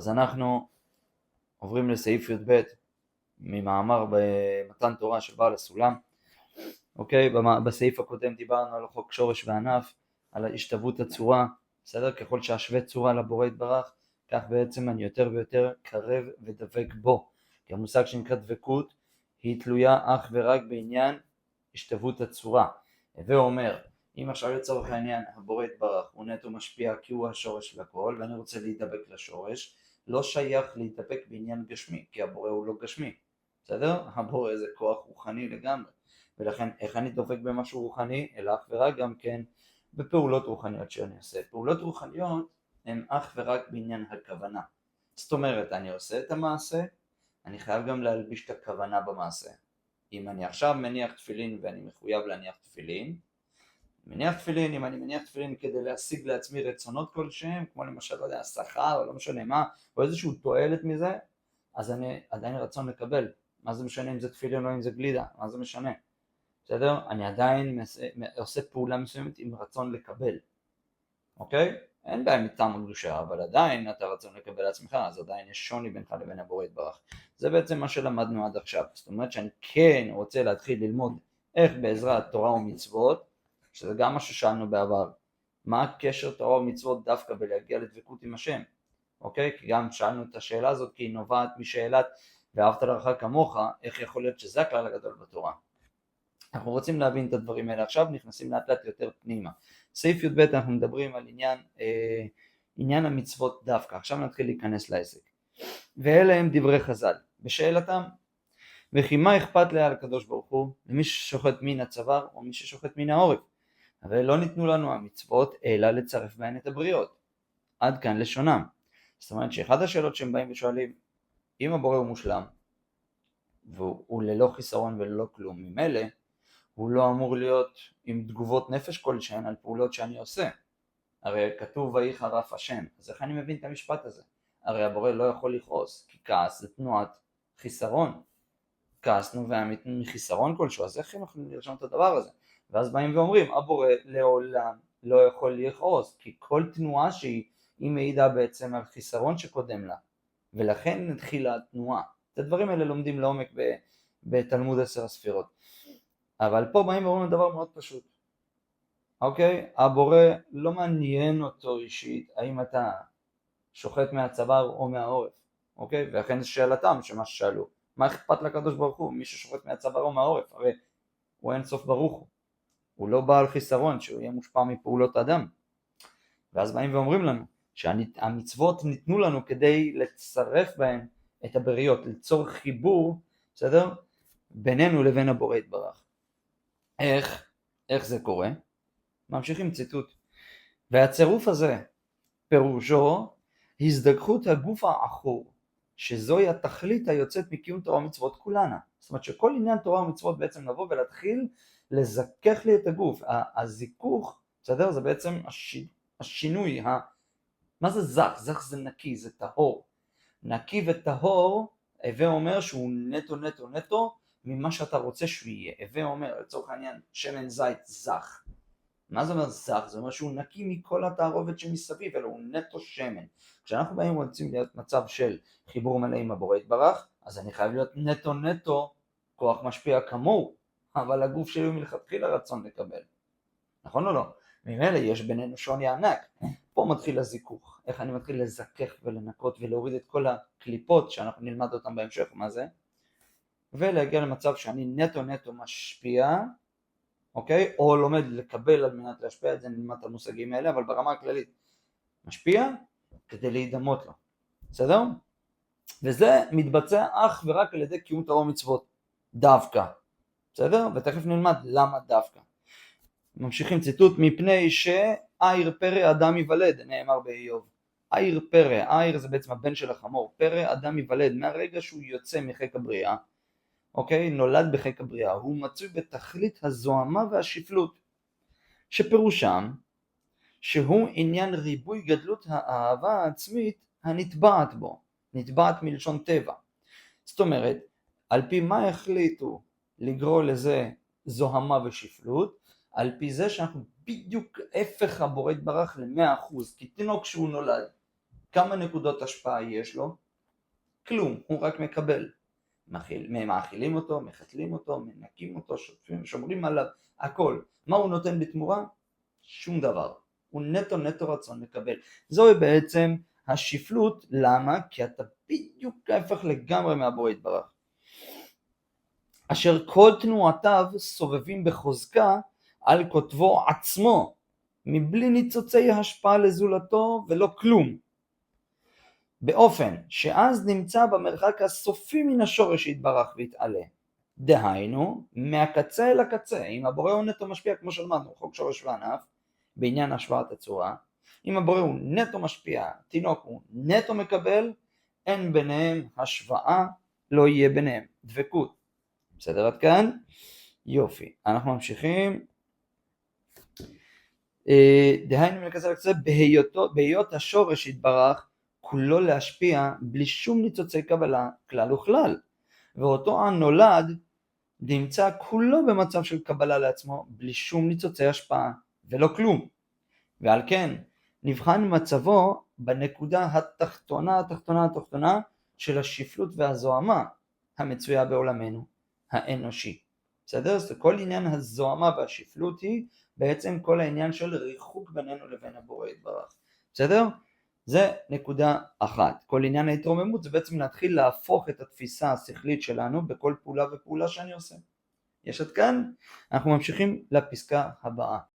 אז אנחנו עוברים לסעיף י"ב ממאמר במתן תורה של בעל הסולם. אוקיי, בסעיף הקודם דיברנו על חוק שורש וענף, על השתוות הצורה, בסדר? ככל שאשווה צורה לבורא יתברך, כך בעצם אני יותר ויותר קרב ודבק בו, כי המושג שנקרא דבקות היא תלויה אך ורק בעניין השתוות הצורה. הווה אומר, אם עכשיו לצורך העניין הבורא יתברך הוא נטו משפיע כי הוא השורש של הכל ואני רוצה להידבק לשורש, לא שייך להידבק בעניין גשמי, כי הבורא הוא לא גשמי, בסדר? הבורא זה כוח רוחני לגמרי, ולכן איך אני דופק במשהו רוחני? אלא אך ורק גם כן בפעולות רוחניות שאני עושה. פעולות רוחניות הן אך ורק בעניין הכוונה. זאת אומרת, אני עושה את המעשה, אני חייב גם להלביש את הכוונה במעשה. אם אני עכשיו מניח תפילין ואני מחויב להניח תפילין, אם אני מניח תפילין כדי להשיג לעצמי רצונות כלשהם, כמו למשל, לא יודע, שכר או לא משנה מה, או איזשהו תועלת מזה, אז אני עדיין רצון לקבל. מה זה משנה אם זה תפילין או אם זה גלידה? מה זה משנה? בסדר? אני עדיין עושה פעולה מסוימת עם רצון לקבל. אוקיי? אין בעיה מטעם הקדושה, אבל עדיין אתה רצון לקבל לעצמך, אז עדיין יש שוני בינך לבין הבורא יתברך. זה בעצם מה שלמדנו עד עכשיו. זאת אומרת שאני כן רוצה להתחיל ללמוד איך בעזרת תורה ומצוות, שזה גם מה ששאלנו בעבר, מה הקשר תורה ומצוות דווקא בלהגיע לדבקות עם השם. אוקיי? כי גם שאלנו את השאלה הזאת כי היא נובעת משאלת ואהבת לרעך כמוך, איך יכול להיות שזה הכלל הגדול בתורה. אנחנו רוצים להבין את הדברים האלה עכשיו, נכנסים לאט לאט יותר פנימה. סעיף י"ב אנחנו מדברים על עניין המצוות דווקא, עכשיו נתחיל להיכנס לעסק. ואלה הם דברי חז"ל, בשאלתם, וכי מה אכפת לה על הקדוש ברוך הוא, למי ששוחט מן הצוואר או מי ששוחט מן העורף? אבל לא ניתנו לנו המצוות אלא לצרף בהן את הבריות. עד כאן לשונם. זאת אומרת שאחד השאלות שהם באים ושואלים, אם הבורא הוא מושלם, והוא ללא חיסרון וללא כלום, ממילא הוא לא אמור להיות עם תגובות נפש כלשהן על פעולות שאני עושה. הרי כתוב ויהי חרף השם, אז איך אני מבין את המשפט הזה? הרי הבורא לא יכול לכעוס, כי כעס זה תנועת חיסרון. כעס נובע מחיסרון כלשהו, אז איך אנחנו נרשום את הדבר הזה? ואז באים ואומרים, הבורא לעולם לא יכול לכעוס, כי כל תנועה שהיא, היא מעידה בעצם על חיסרון שקודם לה, ולכן נתחילה התנועה. את הדברים האלה לומדים לעומק בתלמוד 10 הספירות. אבל פה באים ואומרים דבר מאוד פשוט. אוקיי? הבורא לא מעניין אותו אישית האם אתה שוחט מהצוואר או מהעורף. אוקיי? ואכן זה שאלתם שמה ששאלו. מה אכפת לקדוש ברוך הוא? מי ששוחט מהצוואר או מהעורף? הרי הוא אין סוף ברוך הוא. הוא לא בעל חיסרון שהוא יהיה מושפע מפעולות אדם. ואז באים ואומרים לנו שהמצוות ניתנו לנו כדי לצרף בהן את הבריות, ליצור חיבור, בסדר? בינינו לבין הבורא יתברך. איך זה קורה? ממשיכים ציטוט. והצירוף הזה פירושו הזדגחות הגוף האחור, שזוהי התכלית היוצאת מקיום תורה ומצוות כולנה. זאת אומרת שכל עניין תורה ומצוות בעצם לבוא ולהתחיל לזכך לי את הגוף. הזיכוך, בסדר? זה בעצם השינוי. מה זה זך? זך זה נקי, זה טהור. נקי וטהור, הווה אומר שהוא נטו נטו נטו ממה שאתה רוצה שהוא יהיה. הווה אומר, לצורך העניין, שמן זית זך. מה זה אומר זך? זה אומר שהוא נקי מכל התערובת שמסביב, אלא הוא נטו שמן. כשאנחנו באים רוצים להיות מצב של חיבור מלא עם הבורא יתברך, אז אני חייב להיות נטו נטו כוח משפיע כמוהו, אבל הגוף שלי הוא מלכתחילה רצון לקבל. נכון או לא? ממילא יש בינינו שוני ענק. פה מתחיל הזיכוך. איך אני מתחיל לזכך ולנקות ולהוריד את כל הקליפות שאנחנו נלמד אותם בהמשך, מה זה? ולהגיע למצב שאני נטו נטו משפיע, אוקיי? או לומד לקבל על מנת להשפיע, את זה נלמד את המושגים האלה, אבל ברמה הכללית משפיע כדי להידמות לו, בסדר? וזה מתבצע אך ורק על ידי קיום תורה ומצוות, דווקא, בסדר? ותכף נלמד למה דווקא. ממשיכים ציטוט, מפני שעיר פרא אדם יוולד, נאמר באיוב. עיר פרא, עיר זה בעצם הבן של החמור, פרא אדם יוולד, מהרגע שהוא יוצא מחיק הבריאה, אוקיי? נולד בחיק הבריאה, הוא מצוי בתכלית הזוהמה והשפלות, שפירושם שהוא עניין ריבוי גדלות האהבה העצמית הנטבעת בו, נטבעת מלשון טבע. זאת אומרת, על פי מה החליטו לגרוא לזה זוהמה ושפלות? על פי זה שאנחנו בדיוק הפך הבורא יתברך ל100%, כי תינוק שהוא נולד, כמה נקודות השפעה יש לו? כלום, הוא רק מקבל. מאכילים אותו, מחתלים אותו, מנקים אותו, שוטפים, שומרים עליו, הכל. מה הוא נותן בתמורה? שום דבר. הוא נטו רצון מקבל. זוהי בעצם השפלות. למה? כי אתה בדיוק ההפך לגמרי מהבורא יתברך. אשר כל תנועותיו סובבים בחוזקה על כותבו עצמו, מבלי ניצוצי השפעה לזולתו ולא כלום. באופן שאז נמצא במרחק הסופי מן השורש יתברך והתעלה. דהיינו, מהקצה אל הקצה. אם הבורא הוא נטו משפיע, כמו שלמדנו, חוק שורש וענף, בעניין השוואת הצורה, אם הבורא הוא נטו משפיע, תינוק הוא נטו מקבל, אין ביניהם השוואה, לא יהיה ביניהם דבקות. בסדר עד כאן? יופי. אנחנו ממשיכים. דהיינו מהקצה אל הקצה, בהיות השורש יתברך, כולו להשפיע בלי שום ניצוצי קבלה כלל וכלל. ואותו הנולד נמצא כולו במצב של קבלה לעצמו בלי שום ניצוצי השפעה ולא כלום. ועל כן נבחן מצבו בנקודה התחתונה של השפלות והזוהמה המצויה בעולמנו האנושי. בסדר? אז כל עניין הזוהמה והשפלות היא בעצם כל העניין של ריחוק בינינו לבין הבורא יתברך. בסדר? זה נקודה אחת. כל עניין ההתרוממות זה בעצם להתחיל להפוך את התפיסה השכלית שלנו בכל פעולה ופעולה שאני עושה. יש עד כאן? אנחנו ממשיכים לפסקה הבאה.